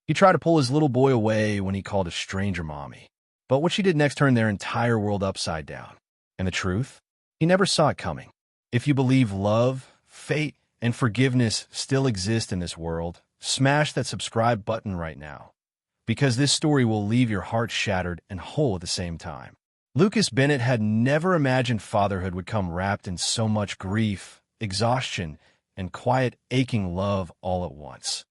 He tried to pull his little boy away when he called a stranger mommy. But what she did next turned their entire world upside down. And the truth? He never saw it coming. If you believe love, fate, and forgiveness still exist in this world, smash that subscribe button right now, because this story will leave your heart shattered and whole at the same time. Lucas Bennett had never imagined fatherhood would come wrapped in so much grief, exhaustion, and quiet, aching love all at once,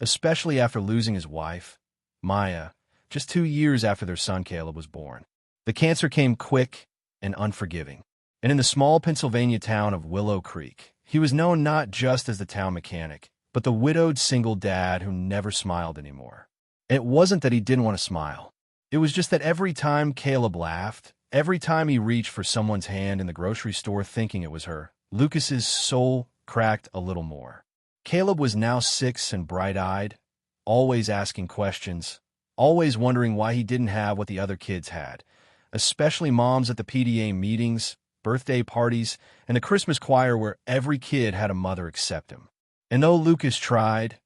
especially after losing his wife, Maya, just 2 years after their son Caleb was born. The cancer came quick and unforgiving, and in the small Pennsylvania town of Willow Creek, he was known not just as the town mechanic, but the widowed single dad who never smiled anymore. It wasn't that he didn't want to smile. It was just that every time Caleb laughed, every time he reached for someone's hand in the grocery store thinking it was her, Lucas's soul cracked a little more. Caleb was now 6 and bright-eyed, always asking questions, always wondering why he didn't have what the other kids had, especially moms at the PTA meetings, birthday parties, and the Christmas choir where every kid had a mother except him. And though Lucas tried,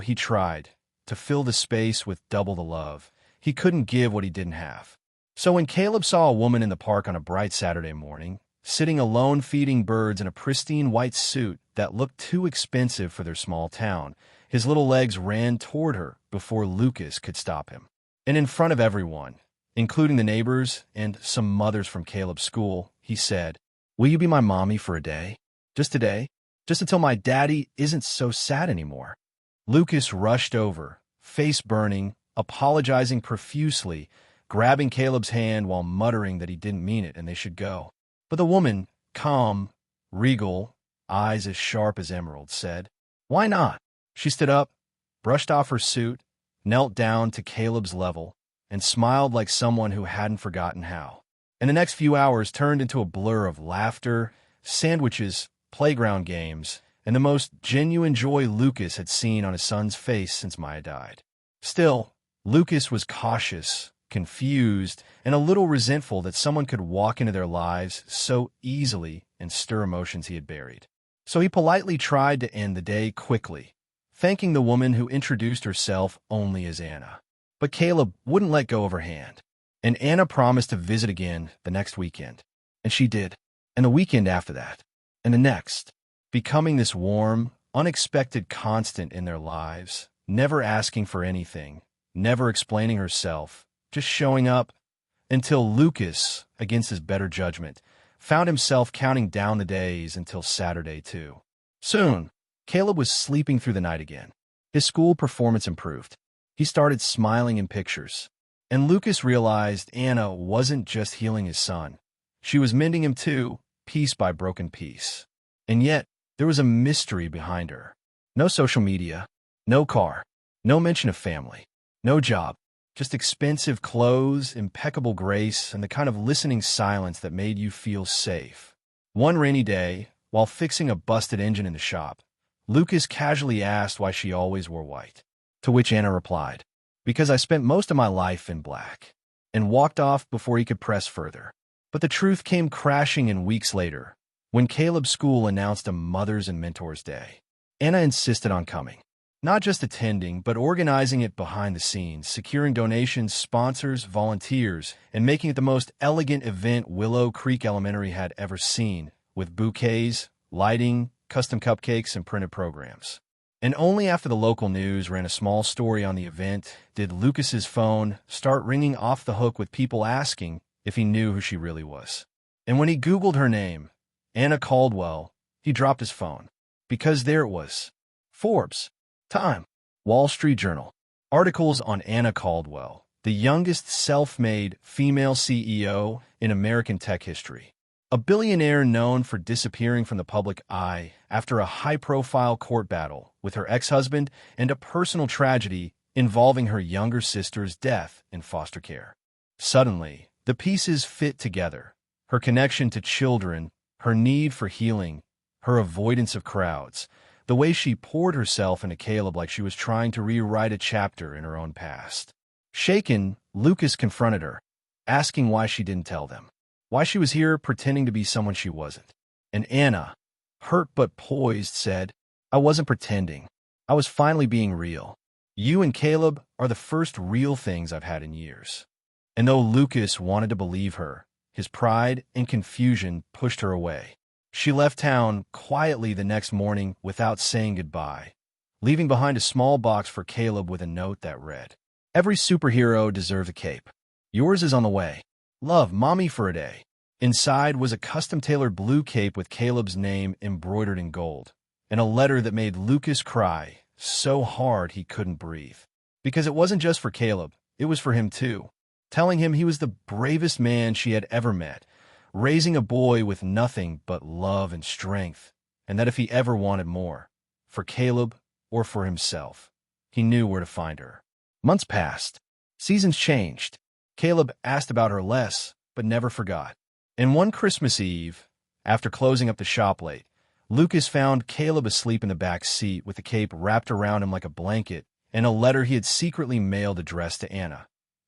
he tried, to fill the space with double the love, he couldn't give what he didn't have. So when Caleb saw a woman in the park on a bright Saturday morning, sitting alone feeding birds in a pristine white suit that looked too expensive for their small town, his little legs ran toward her before Lucas could stop him. And in front of everyone, including the neighbors and some mothers from Caleb's school, he said, "Will you be my mommy for a day? Just today? Just until my daddy isn't so sad anymore." Lucas rushed over, face burning, apologizing profusely, grabbing Caleb's hand while muttering that he didn't mean it and they should go. But the woman, calm, regal, eyes as sharp as emeralds, said, "Why not?" She stood up, brushed off her suit, knelt down to Caleb's level, and smiled like someone who hadn't forgotten how. And the next few hours turned into a blur of laughter, sandwiches, playground games, and the most genuine joy Lucas had seen on his son's face since Maya died. Still, Lucas was cautious, confused, and a little resentful that someone could walk into their lives so easily and stir emotions he had buried. So he politely tried to end the day quickly, thanking the woman who introduced herself only as Anna. But Caleb wouldn't let go of her hand, and Anna promised to visit again the next weekend. And she did, and the weekend after that, and the next, becoming this warm, unexpected constant in their lives, never asking for anything, never explaining herself, just showing up, until Lucas, against his better judgment, found himself counting down the days until Saturday too. Soon, Caleb was sleeping through the night again. His school performance improved. He started smiling in pictures. And Lucas realized Anna wasn't just healing his son. She was mending him too, piece by broken piece. And yet, there was a mystery behind her. No social media, no car, no mention of family, no job, just expensive clothes, impeccable grace, and the kind of listening silence that made you feel safe. One rainy day, while fixing a busted engine in the shop, Lucas casually asked why she always wore white. To which Anna replied, "Because I spent most of my life in black," and walked off before he could press further. But the truth came crashing in weeks later, when Caleb's school announced a Mothers and Mentors Day. Anna insisted on coming, not just attending, but organizing it behind the scenes, securing donations, sponsors, volunteers, and making it the most elegant event Willow Creek Elementary had ever seen, with bouquets, lighting, custom cupcakes, and printed programs. And only after the local news ran a small story on the event did Lucas's phone start ringing off the hook with people asking if he knew who she really was. And when he Googled her name, Anna Caldwell, he dropped his phone, because there it was. Forbes, Time, Wall Street Journal. Articles on Anna Caldwell, the youngest self-made female CEO in American tech history. A billionaire known for disappearing from the public eye after a high-profile court battle with her ex-husband and a personal tragedy involving her younger sister's death in foster care. Suddenly, the pieces fit together. Her connection to children, her need for healing, her avoidance of crowds, the way she poured herself into Caleb like she was trying to rewrite a chapter in her own past. Shaken, Lucas confronted her, asking why she didn't tell them. Why she was here pretending to be someone she wasn't. And Anna, hurt but poised, said, "I wasn't pretending. I was finally being real. You and Caleb are the first real things I've had in years." And though Lucas wanted to believe her, his pride and confusion pushed her away. She left town quietly the next morning without saying goodbye, leaving behind a small box for Caleb with a note that read, "Every superhero deserves a cape. Yours is on the way. Love, Mommy for a day." Inside was a custom-tailored blue cape with Caleb's name embroidered in gold, and a letter that made Lucas cry so hard he couldn't breathe. Because it wasn't just for Caleb, it was for him too, telling him he was the bravest man she had ever met, raising a boy with nothing but love and strength, and that if he ever wanted more, for Caleb or for himself, he knew where to find her. Months passed. Seasons changed. Caleb asked about her less, but never forgot. And one Christmas Eve, after closing up the shop late, Lucas found Caleb asleep in the back seat with the cape wrapped around him like a blanket and a letter he had secretly mailed addressed to Anna,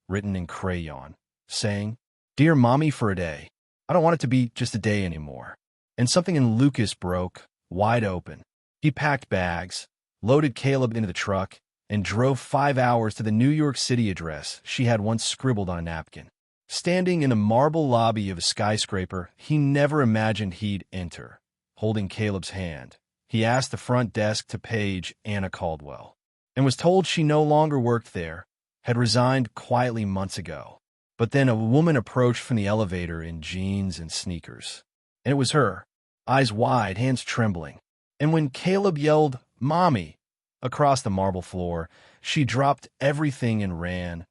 written in crayon, saying, "Dear Mommy for a day. I don't want it to be just a day anymore." And something in Lucas broke, wide open. He packed bags, loaded Caleb into the truck, and drove 5 hours to the New York City address she had once scribbled on a napkin. Standing in the marble lobby of a skyscraper he never imagined he'd enter, holding Caleb's hand, he asked the front desk to page Anna Caldwell, and was told she no longer worked there, had resigned quietly months ago. But then a woman approached from the elevator in jeans and sneakers. And it was her, eyes wide, hands trembling. And when Caleb yelled, "Mommy," across the marble floor, she dropped everything and ran,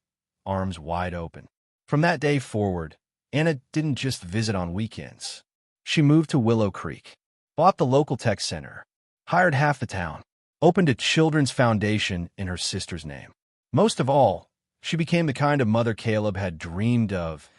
arms wide open. From that day forward, Anna didn't just visit on weekends. She moved to Willow Creek, bought the local tech center, hired half the town, opened a children's foundation in her sister's name. Most of all, she became the kind of mother Caleb had dreamed of,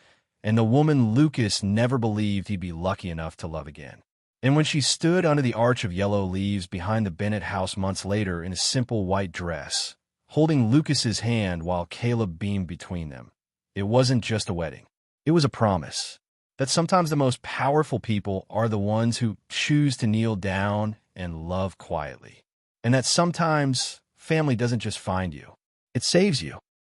and the woman Lucas never believed he'd be lucky enough to love again. And when she stood under the arch of yellow leaves behind the Bennett house months later in a simple white dress, holding Lucas's hand while Caleb beamed between them, it wasn't just a wedding. It was a promise that sometimes the most powerful people are the ones who choose to kneel down and love quietly. And that sometimes family doesn't just find you, it saves you.